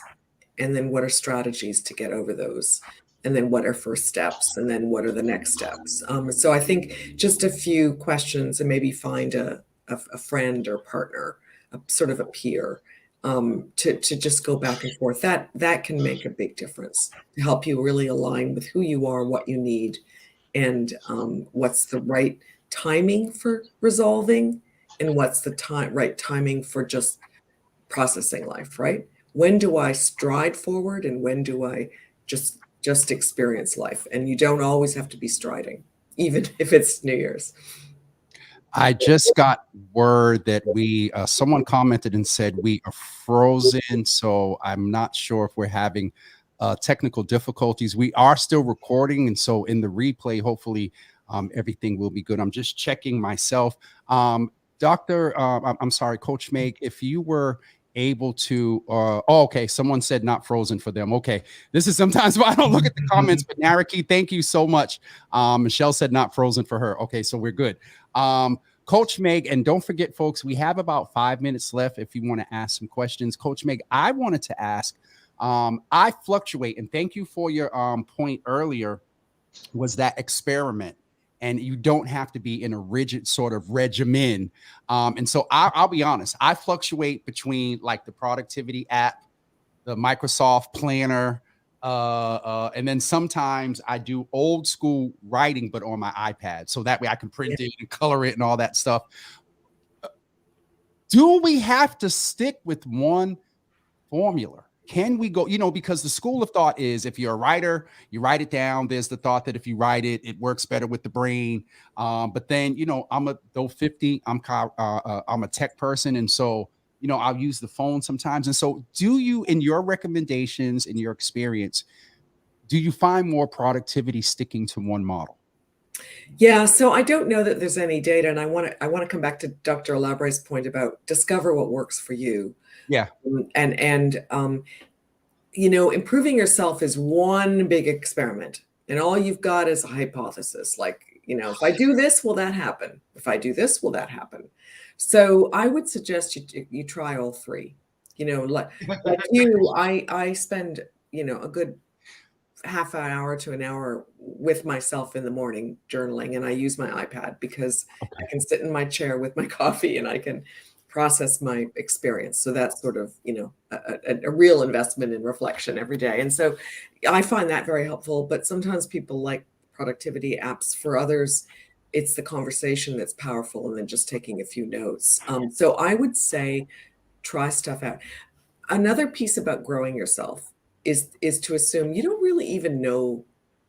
And then what are strategies to get over those? And then what are first steps? And then what are the next steps? So I think just a few questions, and maybe find a friend or partner, a sort of a peer, to just go back and forth. That can make a big difference to help you really align with who you are, what you need, and what's the right timing for resolving, and what's the right timing for just processing life, right? When do I stride forward, and when do I just experience life? And you don't always have to be striding, even if it's New Year's. I just got word that someone commented and said we are frozen. So I'm not sure if we're having technical difficulties. We are still recording. And so in the replay, hopefully everything will be good. I'm just checking myself. I'm sorry, Coach Meg, if you were able to, okay, someone said not frozen for them. Okay, this is sometimes why I don't look at the comments, but Naraki, thank you so much. Michelle said not frozen for her. Okay, so we're good. Coach Meg, and don't forget, folks, we have about 5 minutes left if you want to ask some questions. Coach Meg, I wanted to ask, I fluctuate, and thank you for your point earlier, was that experiment. And you don't have to be in a rigid sort of regimen. And so I'll be honest, I fluctuate between like the productivity app, the Microsoft Planner, and then sometimes I do old school writing, but on my iPad. So that way I can print it and color it and all that stuff. Do we have to stick with one formula? Can we go, because the school of thought is if you're a writer, you write it down. There's the thought that if you write it, it works better with the brain. But then, I'm a tech person. And so, I'll use the phone sometimes. And so do you, in your recommendations, in your experience, do you find more productivity sticking to one model? Yeah, so I don't know that there's any data, and I want to come back to Dr. Alabre's point about discover what works for you. Yeah. And improving yourself is one big experiment, and all you've got is a hypothesis. Like, if I do this, will that happen? If I do this, will that happen? So I would suggest you try all three. Like you, I spend a good half an hour to an hour with myself in the morning journaling, and I use my iPad because I can sit in my chair with my coffee and I can process my experience. So that's sort of, a real investment in reflection every day. And so I find that very helpful, but sometimes people like productivity apps. For others, it's the conversation that's powerful, and then just taking a few notes. So I would say try stuff out. Another piece about growing yourself is to assume you don't really even know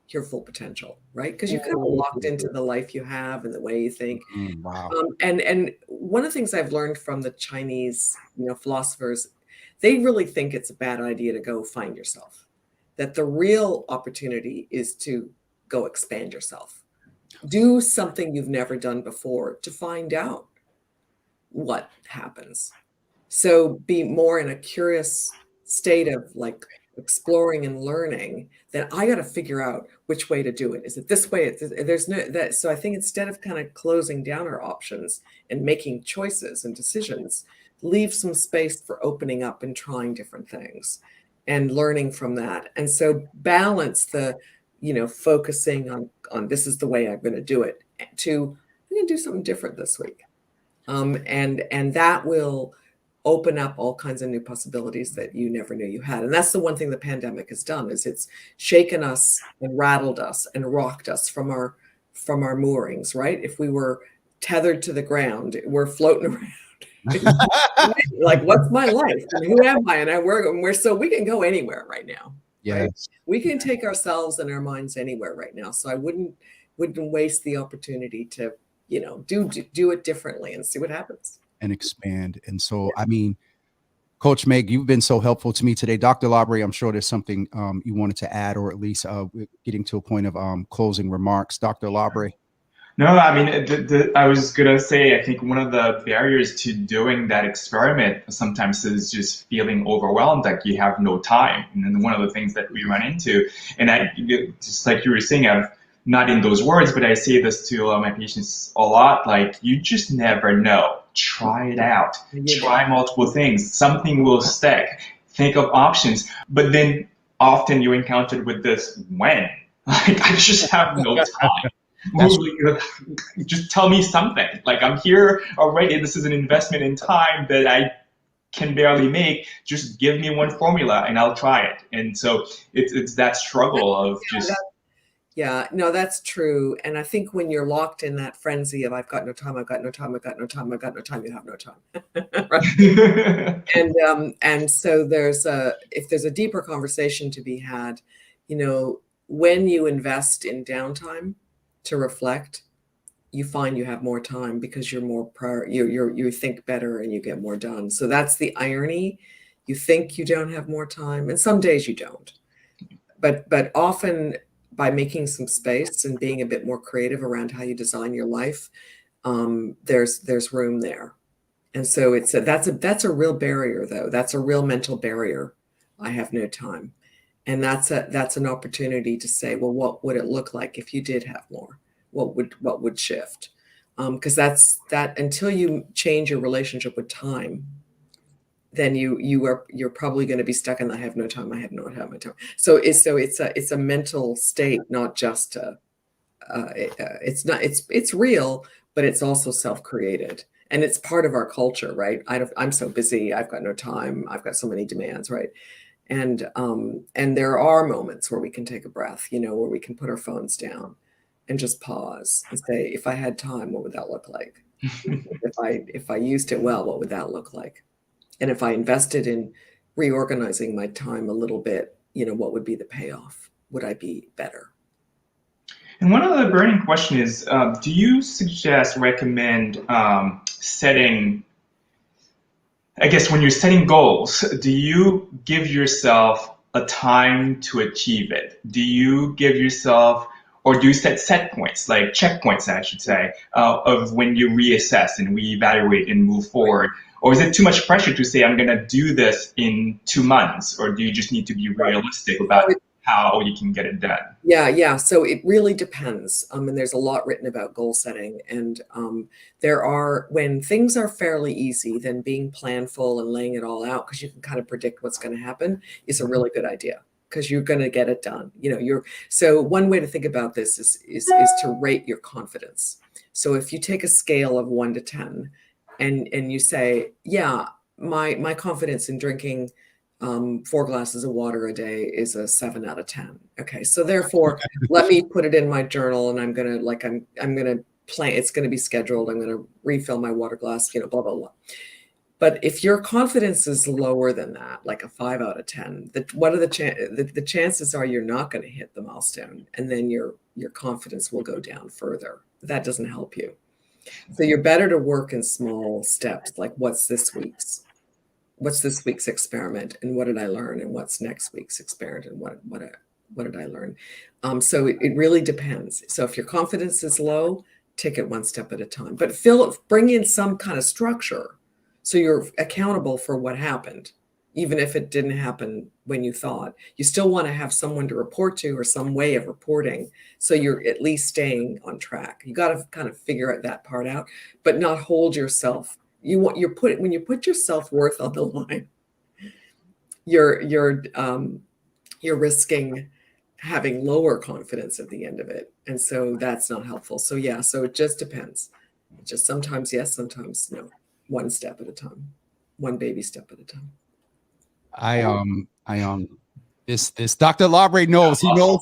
your full potential, right? Because you're kind of locked into the life you have and the way you think. Wow. And one of the things I've learned from the Chinese, philosophers, they really think it's a bad idea to go find yourself. That the real opportunity is to go expand yourself. Do something you've never done before to find out what happens. So be more in a curious state of like exploring and learning, then I got to figure out which way to do it. Is it this way? There's no that. So I think instead of kind of closing down our options and making choices and decisions, leave some space for opening up and trying different things and learning from that. And so balance the, focusing on this is the way I'm going to do it, to I'm going to do something different this week. And that will open up all kinds of new possibilities that you never knew you had. And that's the one thing the pandemic has done, is it's shaken us and rattled us and rocked us from our moorings, right? If we were tethered to the ground, we're floating around Like, what's my life and who am I? And we're so we can go anywhere right now. Right? Yes. We can take ourselves and our minds anywhere right now. So I wouldn't waste the opportunity to, do it differently and see what happens. And expand. And so, I mean, Coach Meg, you've been so helpful to me today. Dr. Alabre, I'm sure there's something you wanted to add, or at least getting to a point of closing remarks. Dr. Alabre. No, I mean, I was gonna say, I think one of the barriers to doing that experiment sometimes is just feeling overwhelmed, like you have no time. And then one of the things that we run into, and just like you were saying, I've not in those words, but I say this to my patients a lot, like, you just never know. Try it out. Try multiple things. Something will stick. Think of options. But then often you're encountered with this when. Like, I just have no time. Just tell me something. Like, I'm here already. This is an investment in time that I can barely make. Just give me one formula and I'll try it. And so it's that struggle of just. Yeah, no, that's true. And I think when you're locked in that frenzy of I've got no time, I've got no time, I've got no time, I've got no time, you have no time. Right? And so if there's a deeper conversation to be had, when you invest in downtime to reflect, you find you have more time because you're more you think better and you get more done. So that's the irony. You think you don't have more time, and some days you don't. But often, by making some space and being a bit more creative around how you design your life, there's room there. And so that's a real barrier, though. That's a real mental barrier. I have no time. And that's an opportunity to say, well, what would it look like if you did have more? What would shift? Because that's until you change your relationship with time, then you're probably going to be stuck in I have no time, I have no time. So it's a mental state, not just it's real, but it's also self-created, and it's part of our culture, right? I'm so busy, I've got no time, I've got so many demands, right? And there are moments where we can take a breath, where we can put our phones down and just pause and say, if I had time, what would that look like? If I used it well, what would that look like? And if I invested in reorganizing my time a little bit, what would be the payoff? Would I be better? And one of the burning question is, do you recommend setting, I guess when you're setting goals, do you give yourself a time to achieve it? Do you give yourself, or do you set points, like checkpoints, I should say, of when you reassess and reevaluate and move forward? Or is it too much pressure to say, I'm going to do this in 2 months? Or do you just need to be realistic about how you can get it done? Yeah. So it really depends. And there's a lot written about goal setting. And when things are fairly easy, then being planful and laying it all out, because you can kind of predict what's going to happen, is a really good idea, because you're going to get it done. So one way to think about this is to rate your confidence. So if you take a scale of 1 to 10, and you say, yeah, my confidence in drinking 4 glasses of water a day is a 7 out of 10. Okay, so therefore, let me put it in my journal, and I'm gonna plan. It's gonna be scheduled. I'm gonna refill my water glass. Blah blah blah. But if your confidence is lower than that, like a 5 out of 10, what are the chances are you're not going to hit the milestone, and then your confidence will go down further. That doesn't help you. So you're better to work in small steps, like what's this week's experiment, and what did I learn, and what's next week's experiment, and what did I learn? So it really depends. So if your confidence is low, take it one step at a time, but bring in some kind of structure, so you're accountable for what happened. Even if it didn't happen when you thought, you still want to have someone to report to, or some way of reporting, so you're at least staying on track. You got to kind of figure that part out, but not hold yourself. When you put your self-worth on the line, you're risking having lower confidence at the end of it, and so that's not helpful. So it just depends. Just sometimes yes, sometimes no. One step at a time, one baby step at a time. This Dr. Alabre knows. He knows.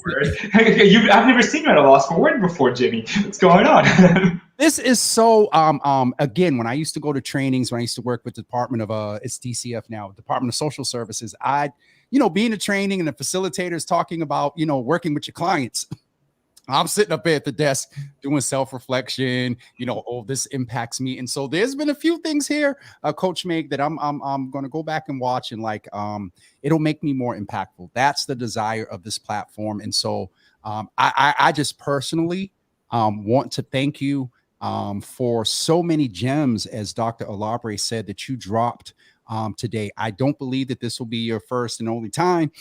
I've never seen you at a loss for word before, Jimmy. What's going on? This is so again, when I used to go to trainings, when I used to work with the Department of it's DCF now, Department of Social Services, being a training and the facilitators talking about, working with your clients. I'm sitting up there at the desk doing self-reflection, oh, this impacts me. And so there's been a few things here, Coach Meg, that I'm going to go back and watch, and it'll make me more impactful. That's the desire of this platform. And so I just personally want to thank you for so many gems, as Dr. Alabre said, that you dropped today. I don't believe that this will be your first and only time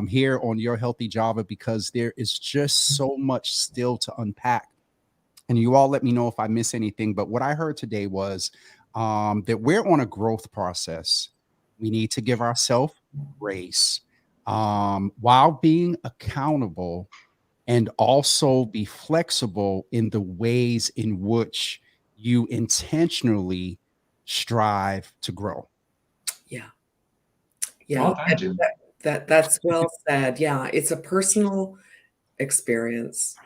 here on Your Healthy Java, because there is just so much still to unpack. And you all let me know if I miss anything. But what I heard today was that we're on a growth process. We need to give ourselves grace while being accountable, and also be flexible in the ways in which you intentionally strive to grow. Yeah. Yeah. Well done, Jim. That's well said. Yeah. It's a personal experience.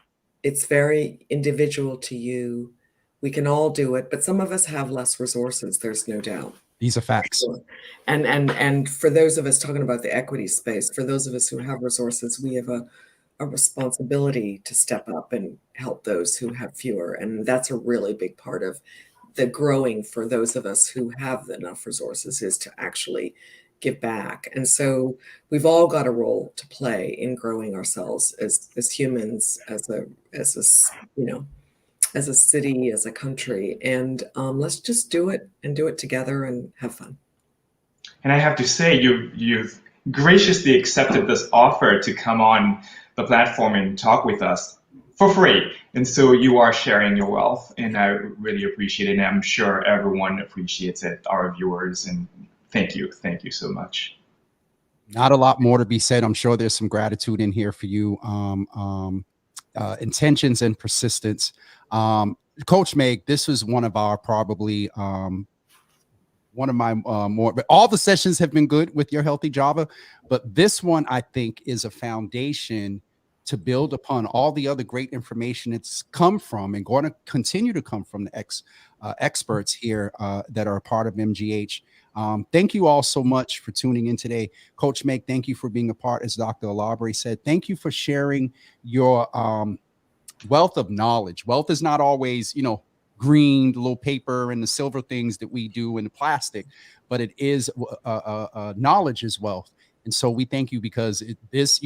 It's very individual to you. We can all do it, but some of us have less resources. There's no doubt. These are facts. Sure. And for those of us talking about the equity space, for those of us who have resources, we have a responsibility to step up and help those who have fewer. And that's a really big part of the growing for those of us who have enough resources, is to actually give back. And so we've all got a role to play in growing ourselves as humans, as a city, as a country. And let's just do it, and do it together, and have fun. And I have to say, you've graciously accepted this offer to come on the platform and talk with us for free. And so you are sharing your wealth, and I really appreciate it. And I'm sure everyone appreciates it, our viewers. And thank you so much. Not a lot more to be said. I'm sure there's some gratitude in here for you. Intentions and persistence. Coach Meg, this was one of our probably one of my more, but all the sessions have been good with Your Healthy Java, but this one I think is a foundation to build upon all the other great information it's come from, and going to continue to come from the experts here that are a part of MGH. Thank you all so much for tuning in today. Coach Meg, thank you for being a part. As Dr. Alabre said, thank you for sharing your wealth of knowledge. Wealth is not always, green, the little paper and the silver things that we do in the plastic, but it is knowledge is wealth. And so we thank you, because this,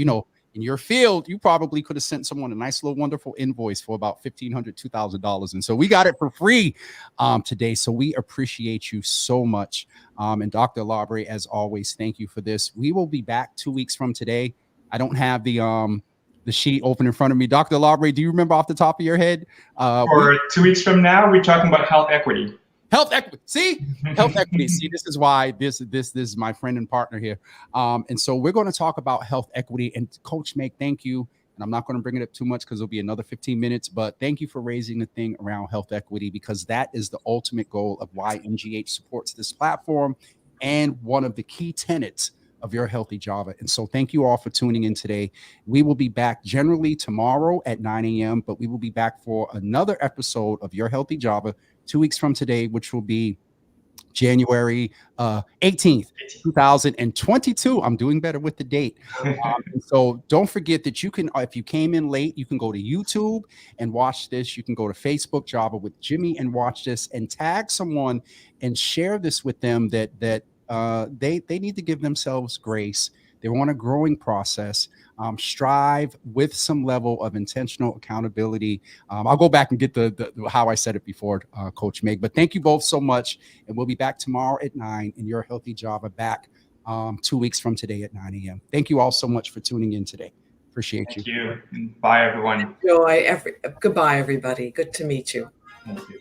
in your field, you probably could have sent someone a nice little wonderful invoice for about $1,500, $2,000. And so we got it for free today. So we appreciate you so much. And Dr. Alabre, as always, thank you for this. We will be back 2 weeks from today. I don't have the sheet open in front of me. Dr. Alabre, do you remember off the top of your head? For 2 weeks from now, we're talking about health equity. Health equity. See, health equity. See, this is why this is my friend and partner here. And so we're going to talk about health equity. And Coach Meg, thank you. And I'm not going to bring it up too much, because it'll be another 15 minutes. But thank you for raising the thing around health equity, because that is the ultimate goal of why MGH supports this platform, and one of the key tenets of Your Healthy Java. And so thank you all for tuning in today. We will be back generally tomorrow at 9 a.m., but we will be back for another episode of Your Healthy Java 2 weeks from today, which will be January 18th, 2022. I'm doing better with the date. So don't forget that you can, if you came in late, you can go to YouTube and watch this. You can go to Facebook, Java with Jimmy, and watch this, and tag someone and share this with them that they need to give themselves grace. They're on a growing process. Strive with some level of intentional accountability. I'll go back and get the how I said it before, Coach Meg. But thank you both so much. And we'll be back tomorrow at 9 in Your Healthy Java, back 2 weeks from today at 9 a.m. Thank you all so much for tuning in today. Appreciate you. Thank you. Bye, everyone. Enjoy. Goodbye, everybody. Good to meet you. Thank you.